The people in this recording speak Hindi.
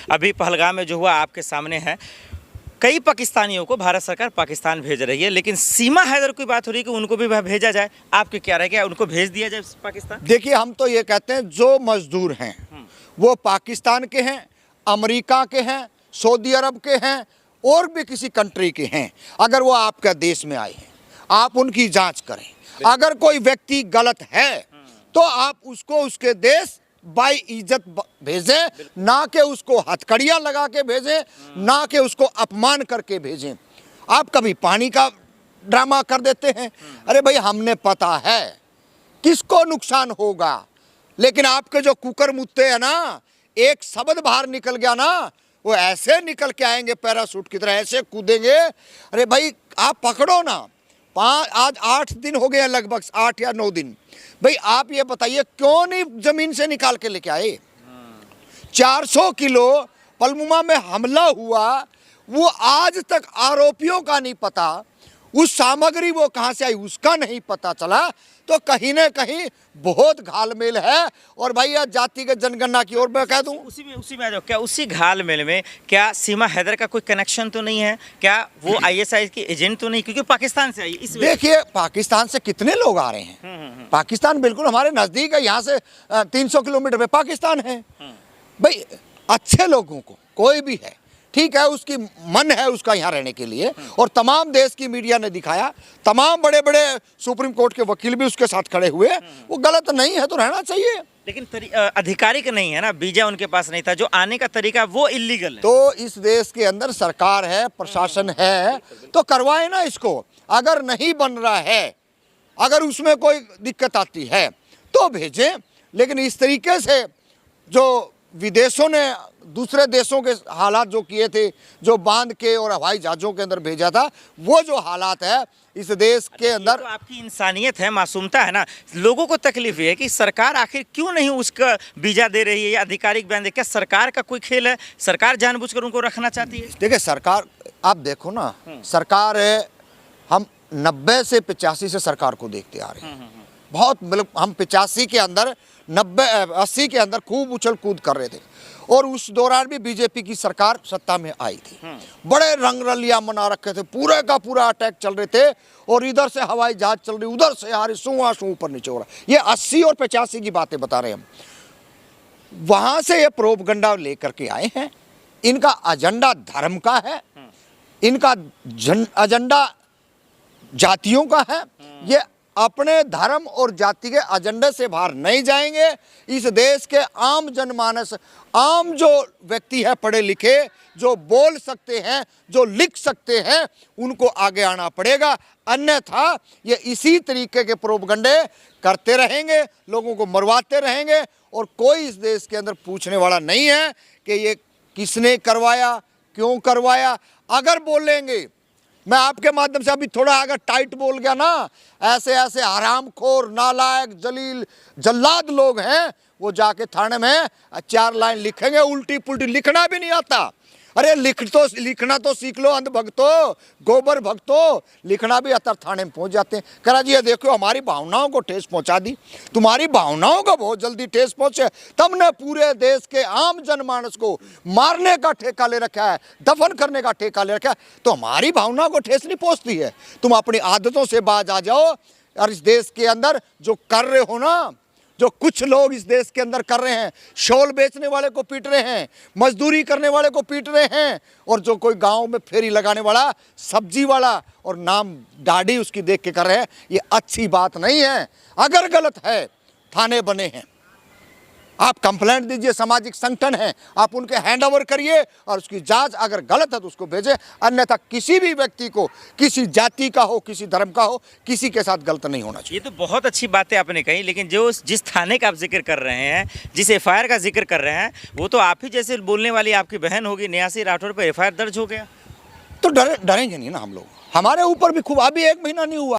अभी पहलगाम में जो हुआ आपके सामने है। कई पाकिस्तानियों को भारत सरकार पाकिस्तान भेज रही है, लेकिन सीमा हैदर की बात हो रही है कि उनको भी भेजा जाए। आपके क्या राय, क्या उनको भेज दिया जाए पाकिस्तान? देखिए, हम तो ये कहते हैं जो मजदूर हैं वो पाकिस्तान के हैं, अमेरिका के हैं, सऊदी अरब के हैं और भी किसी कंट्री के हैं, अगर वो आपके देश में आए हैं आप उनकी जांच करें। अगर कोई व्यक्ति गलत है तो आप उसको उसके देश बाई इज्जत भेजें, ना कि उसको हथकड़ियाँ लगा के भेजें, ना कि उसको अपमान करके भेजें। आप कभी पानी का ड्रामा कर देते हैं, अरे भाई हमने पता है किसको नुकसान होगा, लेकिन आपके जो कुकर मुत्ते हैं ना, एक शब्द बाहर निकल गया ना, वो ऐसे निकल के आएंगे पैराशूट की तरह, ऐसे कूदेंगे। अरे भाई आप पकड़ो ना, आज 8 दिन हो गए, लगभग 8 या 9 दिन। भाई आप ये बताइए क्यों नहीं जमीन से निकाल के लेके आए? 400 किलो पलमुमा में हमला हुआ, वो आज तक आरोपियों का नहीं पता, उस सामग्री वो कहां से आई उसका नहीं पता चला। तो कहीं ना कहीं बहुत घालमेल है। और भाई आज जातिगत जनगणना की ओर मैं कह दूं, उसी में आ जाओ। क्या उसी घालमेल में क्या सीमा हैदर का कोई कनेक्शन तो नहीं है? क्या वो आईएसआई की एजेंट तो नहीं, क्योंकि पाकिस्तान से आई? देखिए पाकिस्तान से कितने लोग आ रहे हैं, पाकिस्तान बिल्कुल हमारे नजदीक है, यहाँ से 300 किलोमीटर पे पाकिस्तान है। भाई अच्छे लोगों को कोई भी है, ठीक है, उसकी मन है उसका यहाँ रहने के लिए, और तमाम देश की मीडिया ने दिखाया, तमाम बड़े बड़े सुप्रीम कोर्ट के वकील भी उसके साथ खड़े हुए, वो गलत नहीं है तो रहना चाहिए। लेकिन आधिकारिक नहीं है ना, वीजा उनके पास नहीं था, जो आने का तरीका वो इलीगल है। तो इस देश के अंदर सरकार है, प्रशासन है, तो करवाए ना इसको। अगर नहीं बन रहा है, अगर उसमें कोई दिक्कत आती है तो भेजें, लेकिन इस तरीके से जो विदेशों ने दूसरे देशों के हालात जो किए थे, जो बांध के और हवाई जहाज़ों के अंदर भेजा था, वो जो हालात है इस देश के अंदर। तो आपकी इंसानियत है, मासूमता है ना। लोगों को तकलीफ ये है कि सरकार आखिर क्यों नहीं उसका वीजा दे रही है या आधिकारिक बयान दे। क्या सरकार का कोई खेल है? सरकार जानबूझकर उनको रखना चाहती है? देखिए सरकार, आप देखो ना, सरकार है, हम 90 से 85 से सरकार को देखते आ रहे हैं। बहुत मतलब हम 85 के अंदर 80 के अंदर खूब उछल कूद कर रहे थे, और उस दौरान भी बीजेपी की सरकार सत्ता में आई थी। बड़े रंग रलिया मना रखे थे, पूरे का पूरा अटैक चल रहे थे, और इधर से हवाई जहाज चल रही, उधर से आ रही, सू ऊपर नीचे हो रहा। ये 80 और 85 की बातें बता रहे हैं हम। वहां से ये प्रोपगंडा लेकर के आए हैं। इनका एजेंडा धर्म का है, इनका एजेंडा जातियों का है। ये अपने धर्म और जाति के एजेंडे से बाहर नहीं जाएंगे। इस देश के आम जनमानस, आम जो व्यक्ति है, पढ़े लिखे, जो बोल सकते हैं, जो लिख सकते हैं, उनको आगे आना पड़ेगा, अन्यथा ये इसी तरीके के प्रोपगंडे करते रहेंगे, लोगों को मरवाते रहेंगे, और कोई इस देश के अंदर पूछने वाला नहीं है कि ये किसने करवाया, क्यों करवाया। अगर बोलेंगे, मैं आपके माध्यम से अभी थोड़ा अगर टाइट बोल गया ना, ऐसे ऐसे हरामखोर, नालायक, जलील, जल्लाद लोग हैं, वो जाके थाने में 4 लाइन लिखेंगे, उल्टी पुल्टी, लिखना भी नहीं आता। अरे लिखना तो सीख लो, अंध भक्तो, गोबर भक्तो, लिखना भी आता, थाने में पहुंच जाते हैं। करा जी ये देखो हमारी भावनाओं को ठेस पहुंचा दी, तुम्हारी भावनाओं को बहुत जल्दी ठेस पहुंचे, तुमने पूरे देश के आम जनमानस को मारने का ठेका ले रखा है, दफन करने का ठेका ले रखा है, तो हमारी भावनाओं को ठेस नहीं पहुंचती है। तुम अपनी आदतों से बाज आ जाओ। और इस देश के अंदर जो कर रहे हो ना, जो कुछ लोग इस देश के अंदर कर रहे हैं, शॉल बेचने वाले को पीट रहे हैं, मजदूरी करने वाले को पीट रहे हैं, और जो कोई गांव में फेरी लगाने वाला, सब्जी वाला, और नाम दाढ़ी उसकी देख के कर रहे हैं, ये अच्छी बात नहीं है। अगर गलत है, थाने बने हैं, आप कंप्लेंट दीजिए, सामाजिक संगठन है, आप उनके हैंड ओवर करिए, और उसकी जांच अगर गलत है तो उसको भेजें। अन्यथा किसी भी व्यक्ति को, किसी जाति का हो, किसी धर्म का हो, किसी के साथ गलत नहीं होना चाहिए। ये तो बहुत अच्छी बातें आपने कही, लेकिन जो जिस थाने का आप जिक्र कर रहे हैं, जिस एफआईआर का जिक्र कर रहे हैं, वो तो आप ही जैसे बोलने वाली आपकी बहन होगी, न्यासी राठौर पर एफआईआर दर्ज हो गया, तो डरेंगे नहीं ना हम लोग। हमारे ऊपर भी खूब, अभी 1 महीना नहीं हुआ।